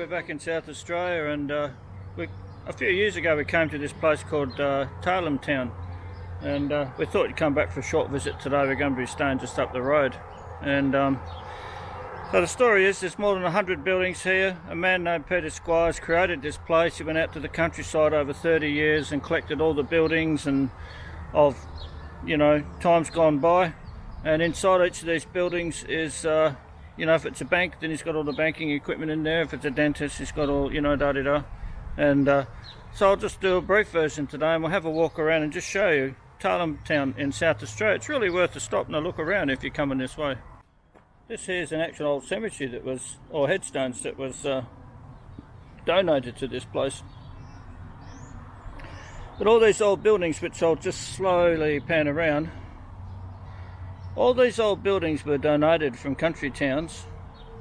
we're back in South Australia, and a few years ago we came to this place called Tailem Town, and we thought we'd come back for a short visit today. We're going to be staying just up the road, and so the story is there's more than 100 buildings here. A man named Peter Squires created this place. He went out to the countryside over 30 years and collected all the buildings and of, times gone by, and inside each of these buildings is if it's a bank, then he's got all the banking equipment in there. If it's a dentist, he's got all, da-da-da. And so I'll just do a brief version today, and we'll have a walk around and just show you Tailem Town in South Australia. It's really worth a stop and a look around if you're coming this way. This here is an actual old cemetery that was, or headstones that was donated to this place. But all these old buildings, which I'll just slowly pan around, all these old buildings were donated from country towns,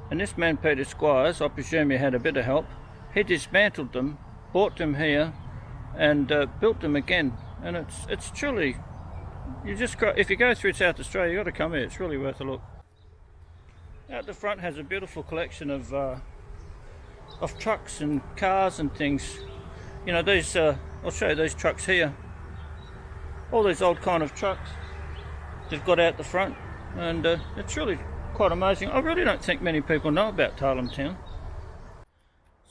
and this man Peter Squires, I presume he had a bit of help, he dismantled them, bought them here, and built them again. And it's truly, if you go through South Australia, you've got to come here. It's really worth a look. Out the front has a beautiful collection of trucks and cars and things. These I'll show you these trucks here. All these old kind of trucks they've got out the front, and it's really quite amazing. I really don't think many people know about Tailem Town.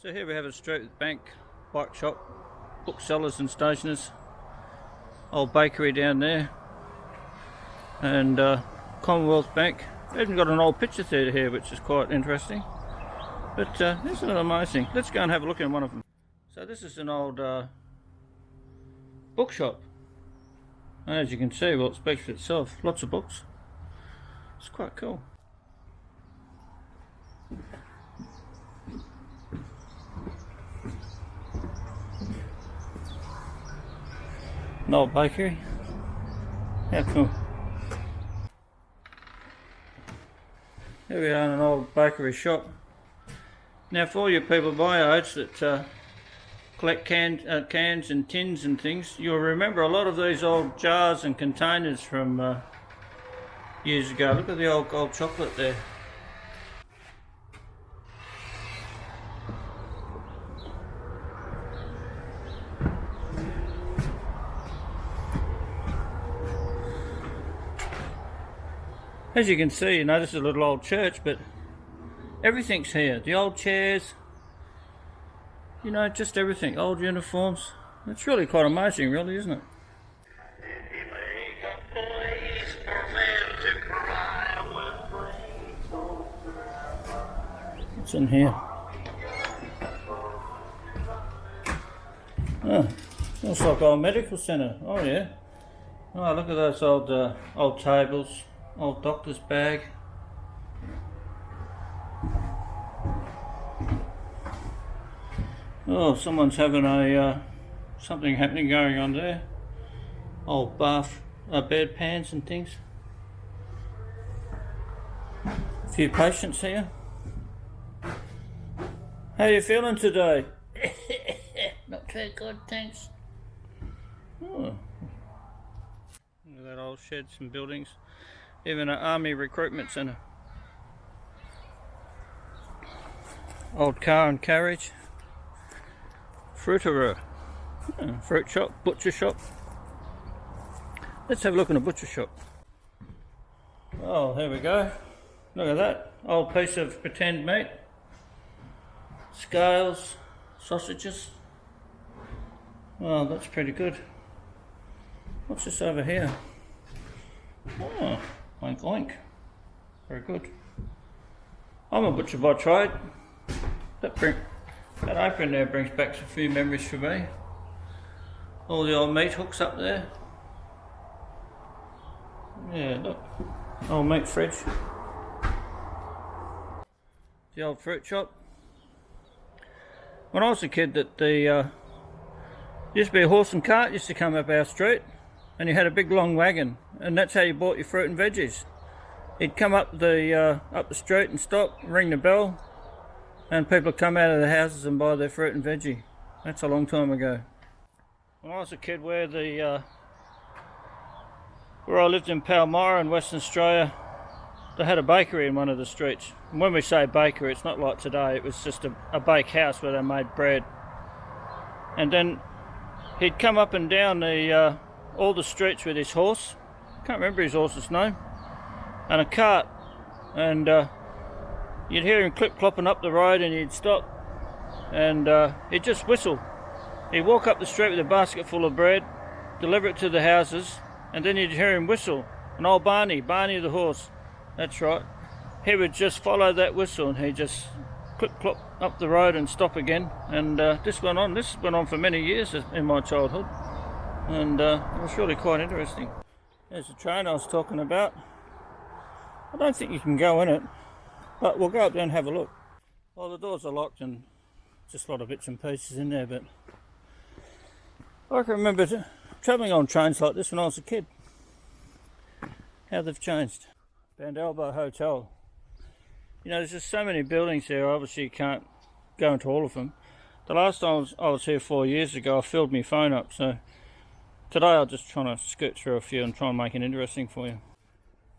So here we have a street with bank, bike shop, booksellers and stationers, old bakery down there, and Commonwealth Bank. They've even got an old picture theatre here, which is quite interesting. But isn't it amazing? Let's go and have a look at one of them. So this is an old bookshop. And as you can see, well, it speaks for itself. Lots of books. It's quite cool. An old bakery. How cool. Here we are in an old bakery shop. Now, for all you people my age that collect cans and tins and things, you'll remember a lot of these old jars and containers from years ago. Look at the old gold chocolate there. As you can see, this is a little old church, but everything's here. The old chairs, just everything. Old uniforms. It's really quite amazing, really, isn't it? What's in here? Oh, looks like old medical centre. Oh yeah. Oh, look at those old tables. Old doctor's bag. Oh, someone's having something happening going on there. Old bed pans and things. A few patients here. How are you feeling today? Not too good, thanks. Oh. Look at that old sheds and buildings. Even an army recruitment centre. Old car and carriage. Fruiterer. Fruit shop, butcher shop. Let's have a look in a butcher shop. Oh, here we go. Look at that. Old piece of pretend meat. Scales, sausages. Oh, that's pretty good. What's this over here? Oh. Oink oink. Very good. I'm a butcher by trade. That apron there brings back a few memories for me. All the old meat hooks up there. Yeah, look. Old meat fridge. The old fruit shop. When I was a kid, there used to be a horse and cart used to come up our street, and you had a big long wagon, and that's how you bought your fruit and veggies. He'd come up the street and stop, ring the bell, and people would come out of the houses and buy their fruit and veggie. That's a long time ago. When I was a kid, where I lived in Palmyra in Western Australia, they had a bakery in one of the streets. And when we say bakery, it's not like today. It was just a bakehouse where they made bread. And then he'd come up and down all the streets with his horse. Can't remember his horse's name. And a cart. And you'd hear him clip-clopping up the road, and he'd stop. And he'd just whistle. He'd walk up the street with a basket full of bread, deliver it to the houses, and then you'd hear him whistle. And old Barney the horse, that's right, he would just follow that whistle, and he'd just clip-clop up the road and stop again. And this went on for many years in my childhood, and it was really quite interesting. There's the train I was talking about. I don't think you can go in it, but we'll go up there and have a look. Well, the doors are locked and just a lot of bits and pieces in there, but I can remember travelling on trains like this when I was a kid. How they've changed. Bend Elbow Hotel. You know, there's just so many buildings here. Obviously you can't go into all of them. The last time I was here 4 years ago, I filled my phone up, so today I'll just try to skirt through a few and try and make it interesting for you.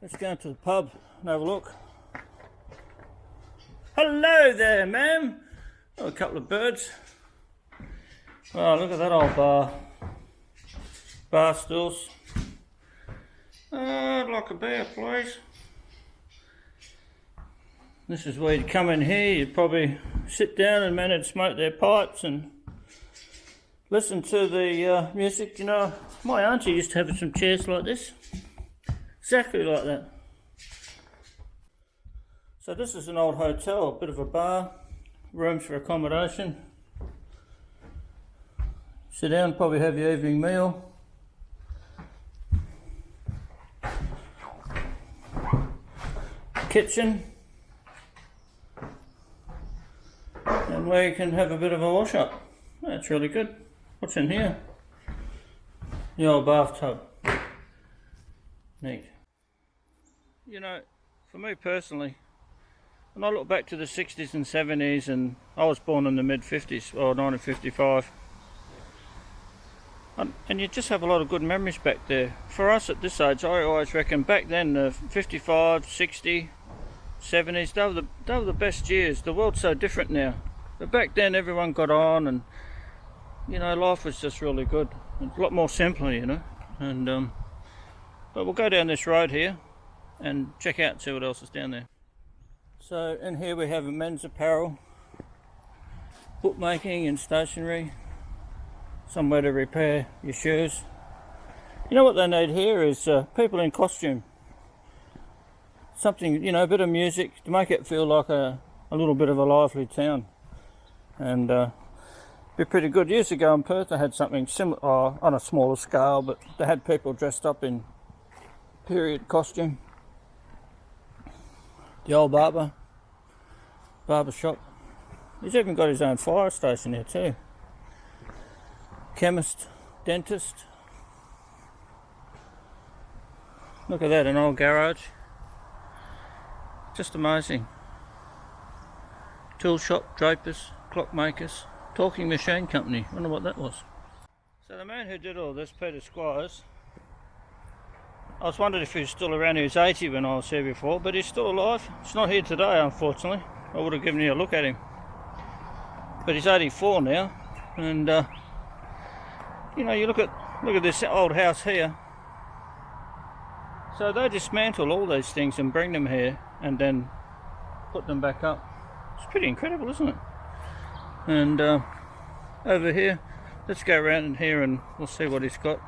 Let's go into the pub and have a look. Hello there, ma'am. Oh, a couple of birds. Oh, look at that old bar stools. I'd like a beer, please. This is where you'd come in here, you'd probably sit down and men would smoke their pipes and listen to the music. You know, my auntie used to have some chairs like this. Exactly like that. So this is an old hotel, a bit of a bar, rooms for accommodation. Sit down, probably have your evening meal. Kitchen. And where you can have a bit of a wash up. That's really good. What's in here? The old bathtub. Neat. You know, for me personally, when I look back to the 60s and 70s, and I was born in the mid-50s, or 1955, and you just have a lot of good memories back there. For us at this age, I always reckon back then, the 55, 60, 70s, they were the best years. The world's so different now. But back then everyone got on, and you know, life was just really good. It's a lot more simpler, you know. And but we'll go down this road here and check out and see what else is down there. So in here we have a men's apparel, bookmaking and stationery, somewhere to repair your shoes. You know what they need here is people in costume. Something, you know, a bit of music to make it feel like a little bit of a lively town. And be pretty good. Years ago in Perth they had something similar, on a smaller scale, but they had people dressed up in period costume. The old barber shop. He's even got his own fire station here too. Chemist, dentist. Look at that, an old garage. Just amazing. Tool shop, drapers, clockmakers, talking machine company. Wonder what that was. So the man who did all this, Peter Squires, I was wondering if he was still around. He was 80 when I was here before, but he's still alive. He's not here today, unfortunately. I would have given you a look at him. But he's 84 now, and you know, you look at this old house here. So they dismantle all these things and bring them here, and then put them back up. It's pretty incredible, isn't it? And over here, let's go around in here and we'll see what he's got.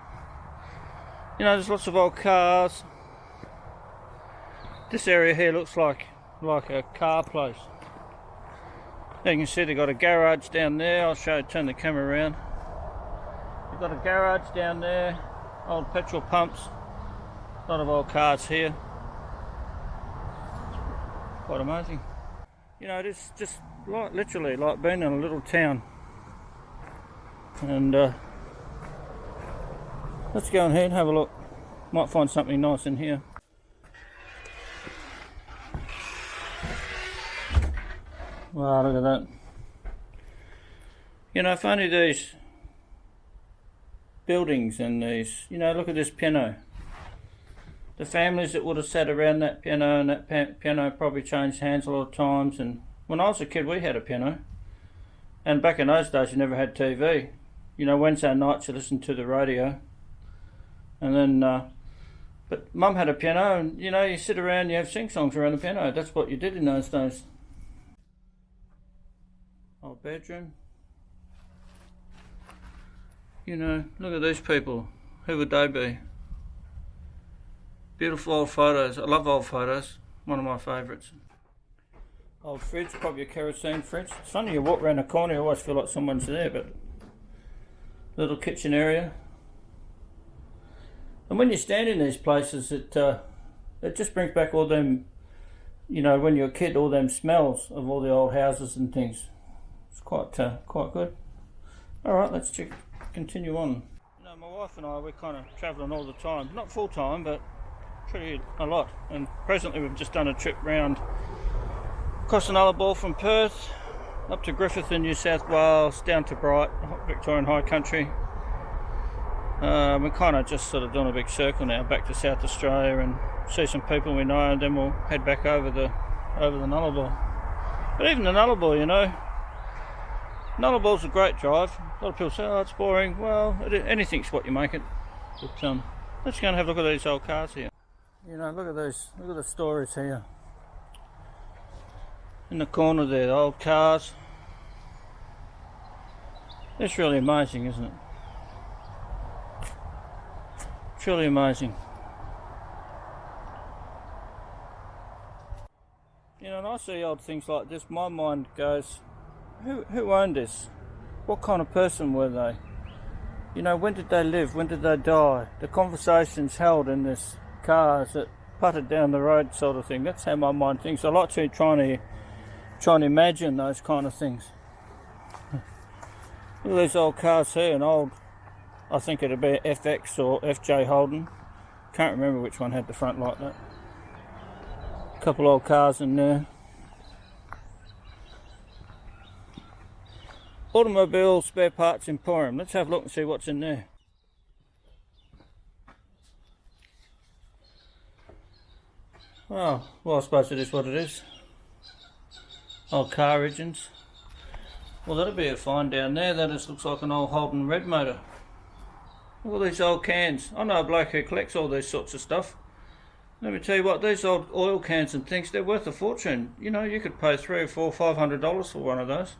You know, there's lots of old cars. This area here looks like a car place. Now you can see they've got a garage down there. I'll turn the camera around. They've got a garage down there, old petrol pumps, a lot of old cars here. Quite amazing. You know, it's just literally like being in a little town. And let's go in here and have a look. Might find something nice in here. Wow, look at that. You know, if only these buildings and these, you know, look at this piano. the families that would have sat around that piano, and that piano probably changed hands a lot of times. And when I was a kid, we had a piano. And back in those days, you never had TV. You know, Wednesday nights you listened to the radio. And then, but Mum had a piano, and you know, you sit around, you have sing-songs around the piano. That's what you did in those days. Old bedroom. You know, look at these people. Who would they be? Beautiful old photos. I love old photos. One of my favourites. Old fridge, probably a kerosene fridge. It's funny, you walk around the corner, you always feel like someone's there, but little kitchen area. And when you stand in these places, it just brings back all them, you know, when you're a kid, all them smells of all the old houses and things. It's quite good. All right, let's continue on. You know, my wife and I, we're kind of travelling all the time. Not full time, but pretty a lot. And presently we've just done a trip round across the Nullarbor from Perth up to Griffith in New South Wales, down to Bright, Victorian High Country. We're kind of just sort of doing a big circle now, back to South Australia, and see some people we know, and then we'll head back over the Nullarbor. But even the Nullarbor, you know, Nullabor's a great drive. A lot of people say, oh, it's boring. Well, anything's what you make it. But let's go and have a look at these old cars here. You know, look at the stories here. In the corner there, the old cars. It's really amazing, isn't it? It's really amazing. You know, and I see old things like this, my mind goes, who owned this? What kind of person were they? You know, when did they live? When did they die? The conversations held in this car as it putted down the road, sort of thing. That's how my mind thinks. I like to trying to imagine those kind of things. Look at these old cars here, an old, I think it'd be FX or FJ Holden. Can't remember which one had the front like that. A couple old cars in there. Automobile Spare Parts Emporium. Let's have a look and see what's in there. Oh, well, I suppose it is what it is. Old car engines. Well, that'll be a find down there. That just looks like an old Holden red motor. Look at these old cans. I know a bloke who collects all these sorts of stuff. Let me tell you what, these old oil cans and things, they're worth a fortune. You know, you could pay $300 or $500 for one of those.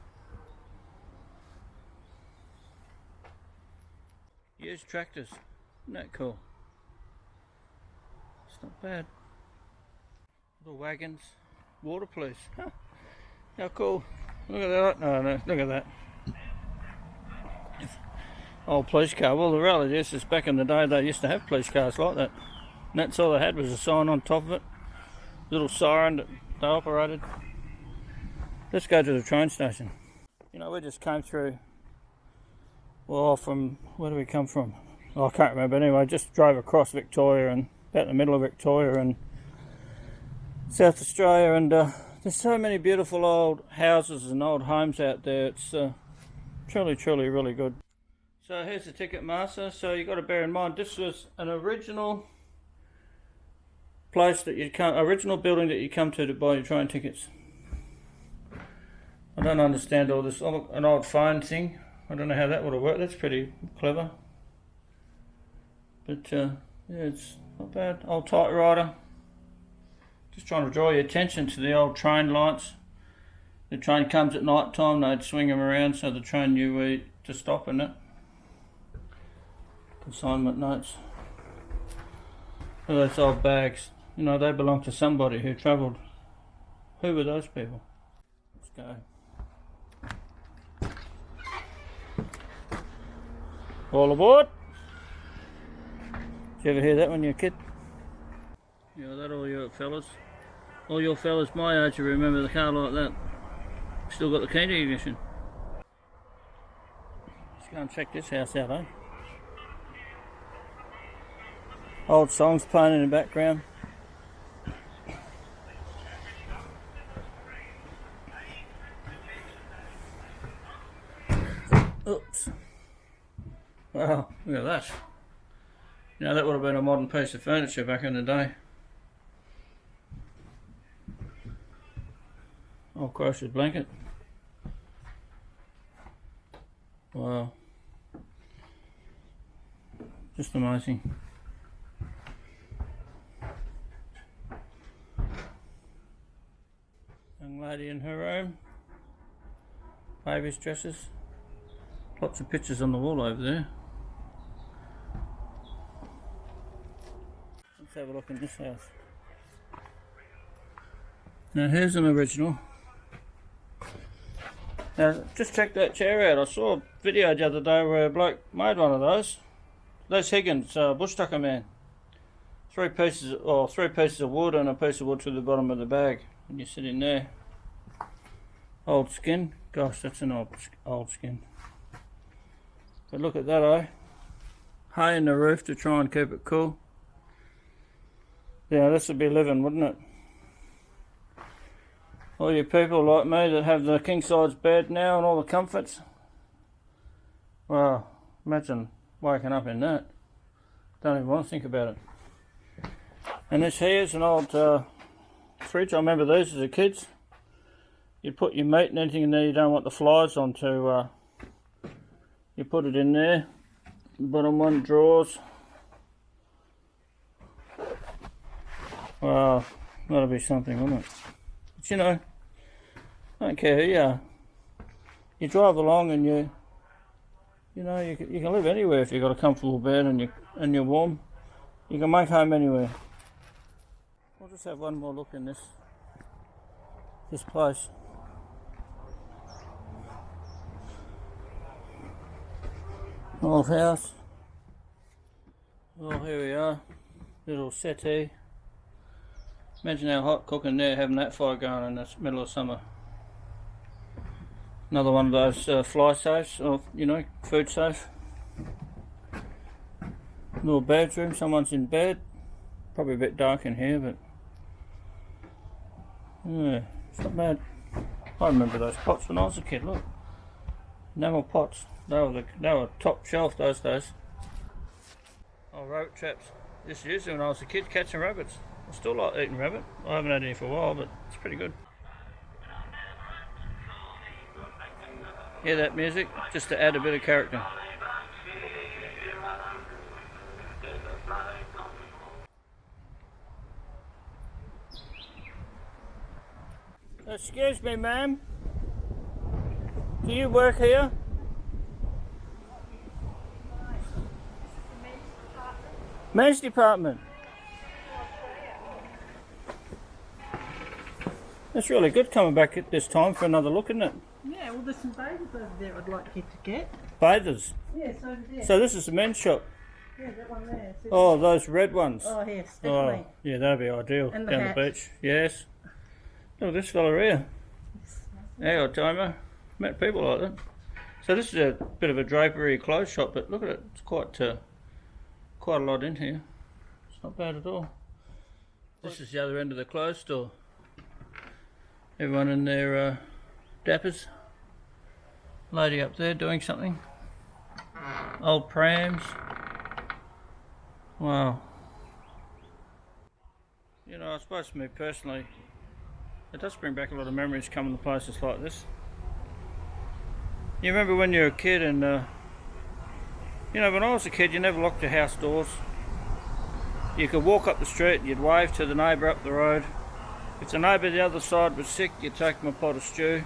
Used tractors. Isn't that cool? It's not bad. Little wagons. Water police. Huh. How cool. Look at that. No, look at that. Old police car. Well, the reality is back in the day they used to have police cars like that. And that's all they had was a sign on top of it. Little siren that they operated. Let's go to the train station. You know, we just came through, well, from, where do we come from? Oh, I can't remember. Anyway, just drove across Victoria and about the middle of Victoria and South Australia, and there's so many beautiful old houses and old homes out there. It's truly really good. So here's the ticket master. So you've got to bear in mind this was an original place that original building that you come to buy your train tickets. I don't understand all this. Oh, an old phone thing. I don't know how that would have worked. That's pretty clever. But yeah, it's not bad. Old typewriter. Just trying to draw your attention to the old train lights. The train comes at night time, they'd swing them around so the train knew where to stop in it. Consignment notes. Look at those old bags. You know, they belong to somebody who travelled. Who were those people? Let's go. All aboard! Did you ever hear that when you were a kid? Yeah, that all you fellas. All your fellas my age who remember the car like that. Still got the key to the ignition. Let's go and check this house out, eh? Old songs playing in the background. Oops. Wow, look at that. You know, that would have been a modern piece of furniture back in the day. Old crocheted blanket. Wow. Just amazing. Young lady in her room. Baby's dresses. Lots of pictures on the wall over there. Let's have a look in this house. Now here's an original. Now just check that chair out. I saw a video the other day where a bloke made one of those. Les Higgins, bush tucker man. Three pieces of wood and a piece of wood to the bottom of the bag. And you sit in there. Old skin. Gosh, that's an old skin. But look at that, eh? Hay in the roof to try and keep it cool. Yeah, this would be living, wouldn't it? All you people like me that have the king size bed now and all the comforts. Wow, imagine waking up in that. Don't even want to think about it. And this here's an old fridge. I remember these as a kid. You put your meat and anything in there you don't want the flies on to, you put it in there. Bottom one, drawers. Wow, that'll be something, wouldn't it? But you know, I don't care who you are. You drive along and you know, you can live anywhere if you've got a comfortable bed and you're warm. You can make home anywhere. We'll just have one more look in this place. Old house. Well, here we are. Little settee. Imagine how hot cooking there, having that fire going in the middle of summer. Another one of those fly safes, or you know, food safe. Little bedroom, someone's in bed. Probably a bit dark in here, but yeah, it's not bad. I remember those pots when I was a kid. Look, enamel pots. They were top shelf those days. Oh, rabbit traps. Just used them when I was a kid, catching rabbits. I still like eating rabbit. I haven't had any for a while, but it's pretty good. Hear that music? Just to add a bit of character. Excuse me, ma'am. Do you work here? Men's department. That's really good coming back at this time for another look, isn't it? Yeah, well there's some bathers over there I'd like you to get. Bathers? Yes, over there. So this is the men's shop? Yeah, that one there. See Oh, those red ones? Oh, yes, definitely. Oh, yeah, that'd be ideal. And the down hat. the beach. Yes. Look at this fella here. Hey, old timer. Met people like that. So this is a bit of a drapery clothes shop, but look at it. It's quite a lot in here. It's not bad at all. This is the other end of the clothes store. Everyone in their dappers. Lady up there doing something. Old prams. Wow. You know, I suppose for me personally, it does bring back a lot of memories coming to places like this. You remember when you were a kid and, you know, when I was a kid you never locked your house doors. You could walk up the street and you'd wave to the neighbour up the road. If the neighbour the other side was sick, you'd take them a pot of stew.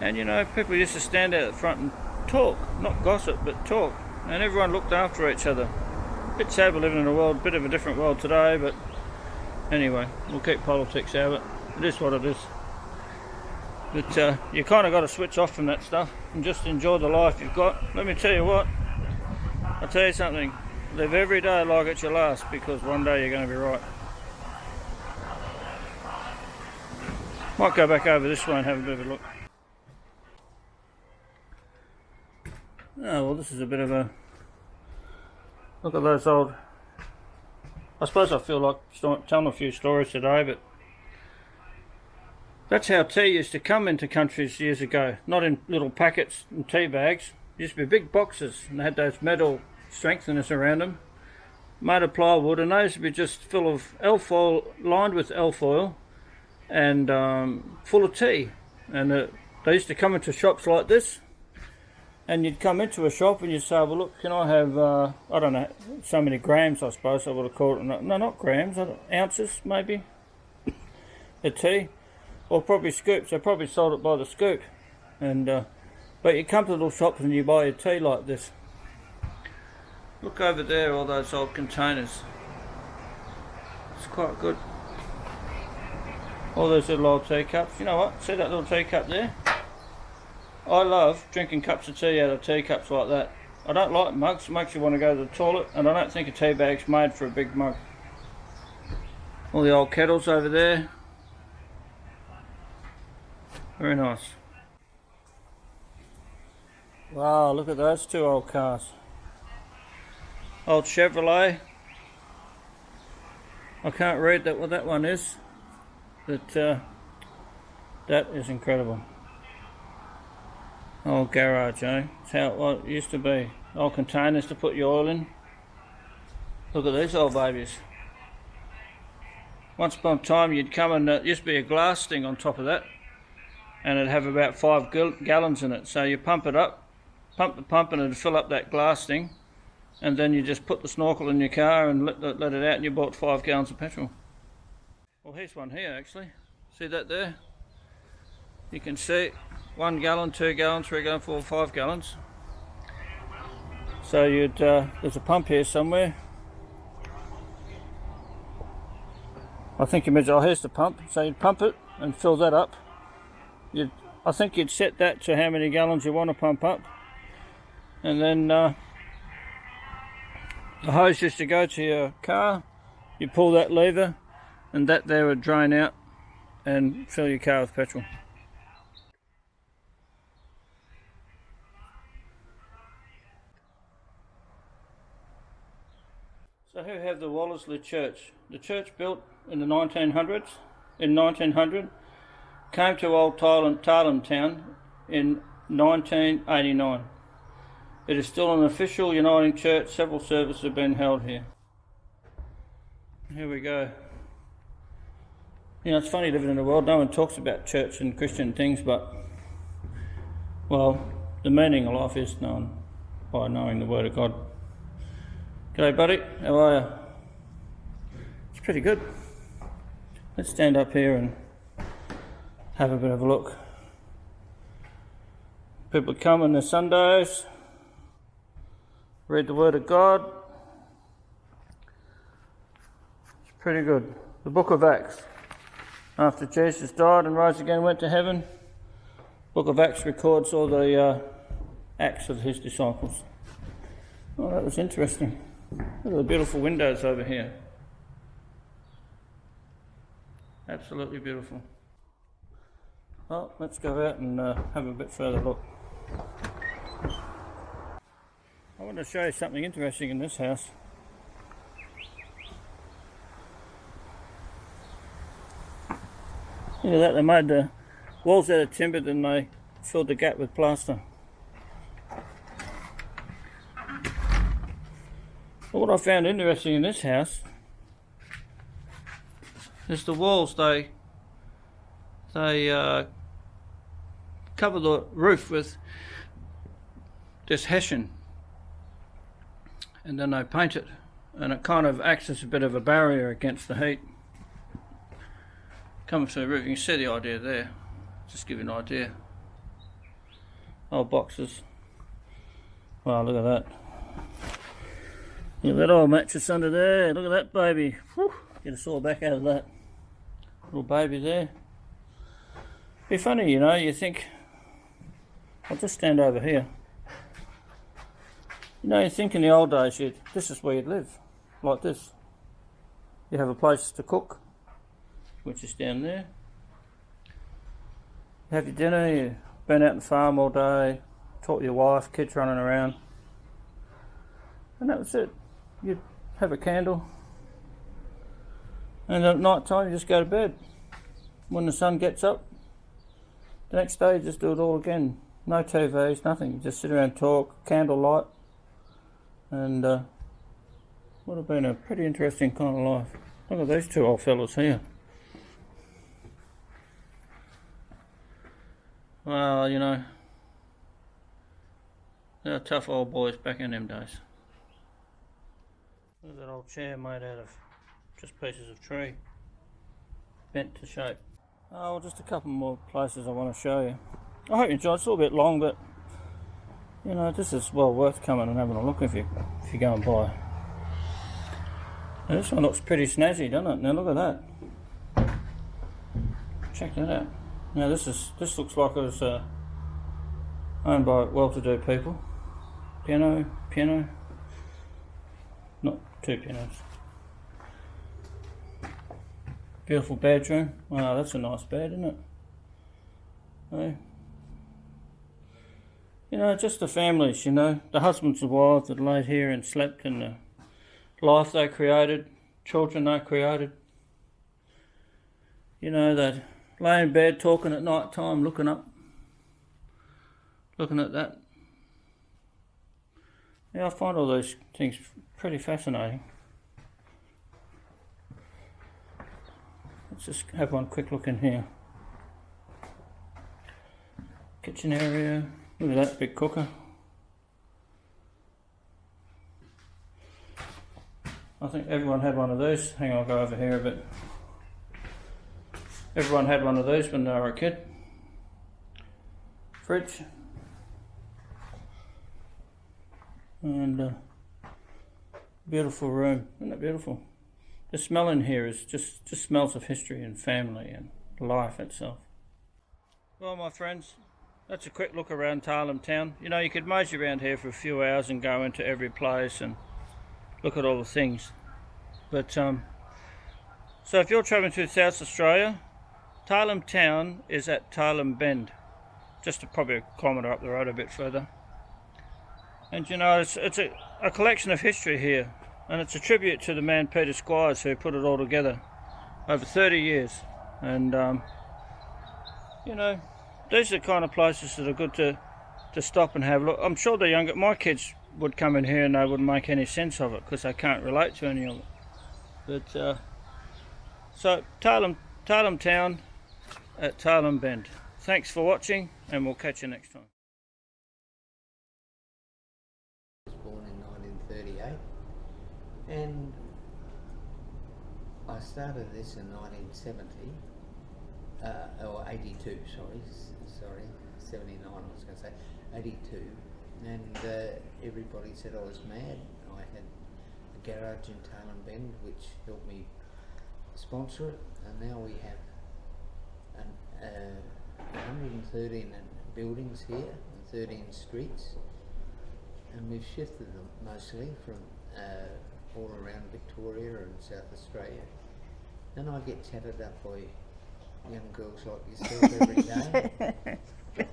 And you know, people used to stand out at the front and talk, not gossip, but talk. And everyone looked after each other. A bit sad we're living in a world, bit of a different world today, but anyway, we'll keep politics out of it. It is what it is. But you kind of got to switch off from that stuff and just enjoy the life you've got. Let me tell you what, I'll tell you something. Live every day like it's your last, because one day you're going to be right. Might go back over this way and have a bit of a look. Oh, well, this is a bit of a look at those old. I suppose I feel like telling a few stories today, but that's how tea used to come into countries years ago. Not in little packets and tea bags. It used to be big boxes, and they had those metal strengtheners around them. made of plywood, and they used to be just full of alfoil, lined with alfoil, and full of tea. And they used to come into shops like this, and you'd come into a shop and you'd say, well look, can I have, I don't know, so many grams I suppose I would have called it, no not grams, ounces maybe, the tea, or probably scoops. They probably sold it by the scoop, and but you come to little shops and you buy your tea like this. Look over there, all those old containers. It's quite good. All those little old teacups. You know what? See that little teacup there? I love drinking cups of tea out of teacups like that. I don't like mugs. It makes you want to go to the toilet, and I don't think a tea bag's made for a big mug. All the old kettles over there. Very nice. Wow, look at those two old cars. Old Chevrolet. I can't read that what that one is, but that is incredible. Old garage, eh? It's how it used to be. Old containers to put your oil in. Look at these old babies. Once upon a time you'd come and there used to be a glass thing on top of that, and it'd have about 5 gallons in it. So you pump it up, pump the pump, and it'd fill up that glass thing, and then you just put the snorkel in your car and let it out, and you bought 5 gallons of petrol. Well, here's one here actually. See that there? You can see 1 gallon, 2 gallons, 3 gallons, 4, 5 gallons. So you'd there's a pump here somewhere. I think you measure. Oh, here's the pump. So you'd pump it and fill that up. I think you'd set that to how many gallons you want to pump up, and then the hose used to go to your car. You pull that lever, and that there would drain out and fill your car with petrol. So who have the Wallersley Church? The church built in the 1900s. In 1900, came to Old Tailem Town in 1989. It is still an official uniting church. Several services have been held here. Here we go. You know, it's funny living in the world. No one talks about church and Christian things, but, well, the meaning of life is known by knowing the Word of God. G'day buddy, how are you? It's pretty good. Let's stand up here and have a bit of a look. People come on their Sundays, read the Word of God. It's pretty good. The book of Acts. After Jesus died and rose again and went to heaven, book of Acts records all the acts of his disciples. Oh, that was interesting. Look at the beautiful windows over here. Absolutely beautiful. Well, let's go out and have a bit further look. I want to show you something interesting in this house. Look at that, they made the walls out of timber, then they filled the gap with plaster. But what I found interesting in this house is the walls. They cover the roof with this hessian, and then they paint it, and it kind of acts as a bit of a barrier against the heat coming through the roof. You can see the idea there. Just give you an idea. Old boxes. Wow, look at that. Look at that old mattress under there. Look at that baby. Whew. Get a sore back out of that. Little baby there. Be funny, you know, you think, I'll just stand over here. You know, you think in the old days, this is where you'd live, like this. You have a place to cook, which is down there. You have your dinner, you've been out on the farm all day, taught your wife, kids running around. And that was it. You'd have a candle, and at night time you just go to bed. When the sun gets up, the next day you just do it all again. No TVs, nothing. You just sit around and talk, candle light, and would have been a pretty interesting kind of life. Look at these two old fellas here. Well, you know, they were tough old boys back in them days. Look at that old chair made out of just pieces of tree, bent to shape. Oh, well, just a couple more places I want to show you. I hope you enjoyed. It's a little bit long, but you know, this is well worth coming and having a look if you go and buy. Now, this one looks pretty snazzy, doesn't it? Now look at that. Check that out. Now this looks like it was owned by well-to-do people. Piano, not two pianos. Beautiful bedroom. Wow, that's a nice bed, isn't it? Hey. You know, just the families, you know, the husbands and wives that laid here and slept, and the life they created, children they created. You know, they'd lay in bed talking at night time, looking up, looking at that. Yeah, I find all those things pretty fascinating. Let's just have one quick look in here. Kitchen area. Look at that big cooker. I think everyone had one of these. Hang on, I'll go over here a bit. Everyone had one of these when they were a kid. Fridge. And beautiful room. Isn't it beautiful? The smell in here is just smells of history and family and life itself. Well, my friends, that's a quick look around Tailem Town. You know, you could mosey around here for a few hours and go into every place and look at all the things. But so if you're travelling through South Australia, Tailem Town is at Tailem Bend, just probably a kilometre up the road a bit further. And you know, it's a collection of history here, and it's a tribute to the man Peter Squires who put it all together over 30 years. And you know, these are the kind of places that are good to stop and have a look. I'm sure my kids would come in here and they wouldn't make any sense of it because they can't relate to any of it. But so Tailem Town at Tailem Bend. Thanks for watching, and we'll catch you next time. I was born in 1938, and I started this in 1970, or 82, sorry, 79 I was going to say, 82, and everybody said I was mad. I had a garage in Tailem Bend which helped me sponsor it, and now we have 113 buildings here and 13 streets, and we've shifted them mostly from all around Victoria and South Australia, and I get chatted up by young girls like yourself every day,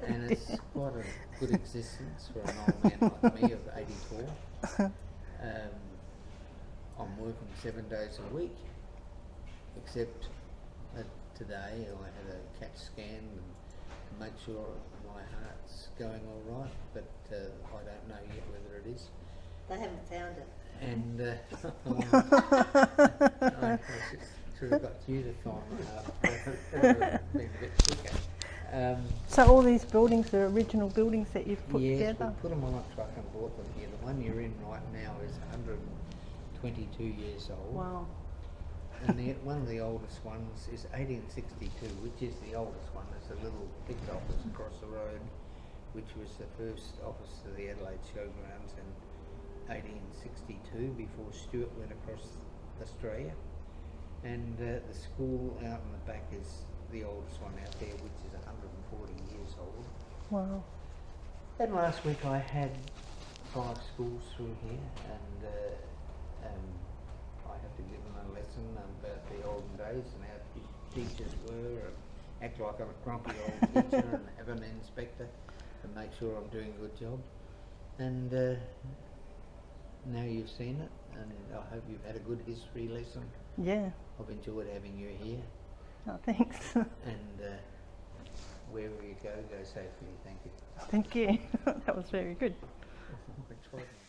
and it's quite a good existence for an old man like me of 84. I'm working 7 days a week, except today I had a CAT scan and make sure my heart's going all right, but I don't know yet whether it is. They haven't found it. And I should have got you to find my heart. Been a bit quicker. So all these buildings are original buildings that you've put yes, together? we put them on a truck and brought them here. The one you're in right now is 122 years old. Wow. And one of the oldest ones is 1862, which is the oldest one. There's a little big office across the road, which was the first office to the Adelaide Showgrounds in 1862, before Stuart went across Australia. And the school out in the back is the oldest one out there, which is 140 years old. Wow. And last week I had 5 schools through here, and I had to give them a lesson about the olden days and how teachers were, and act like I'm a grumpy old teacher and have an inspector and make sure I'm doing a good job. And now you've seen it, and I hope you've had a good history lesson. Yeah. I've enjoyed having you here. Oh, thanks. And wherever you go, go safely. Thank you. Thank you. That was very good. Extraordinary.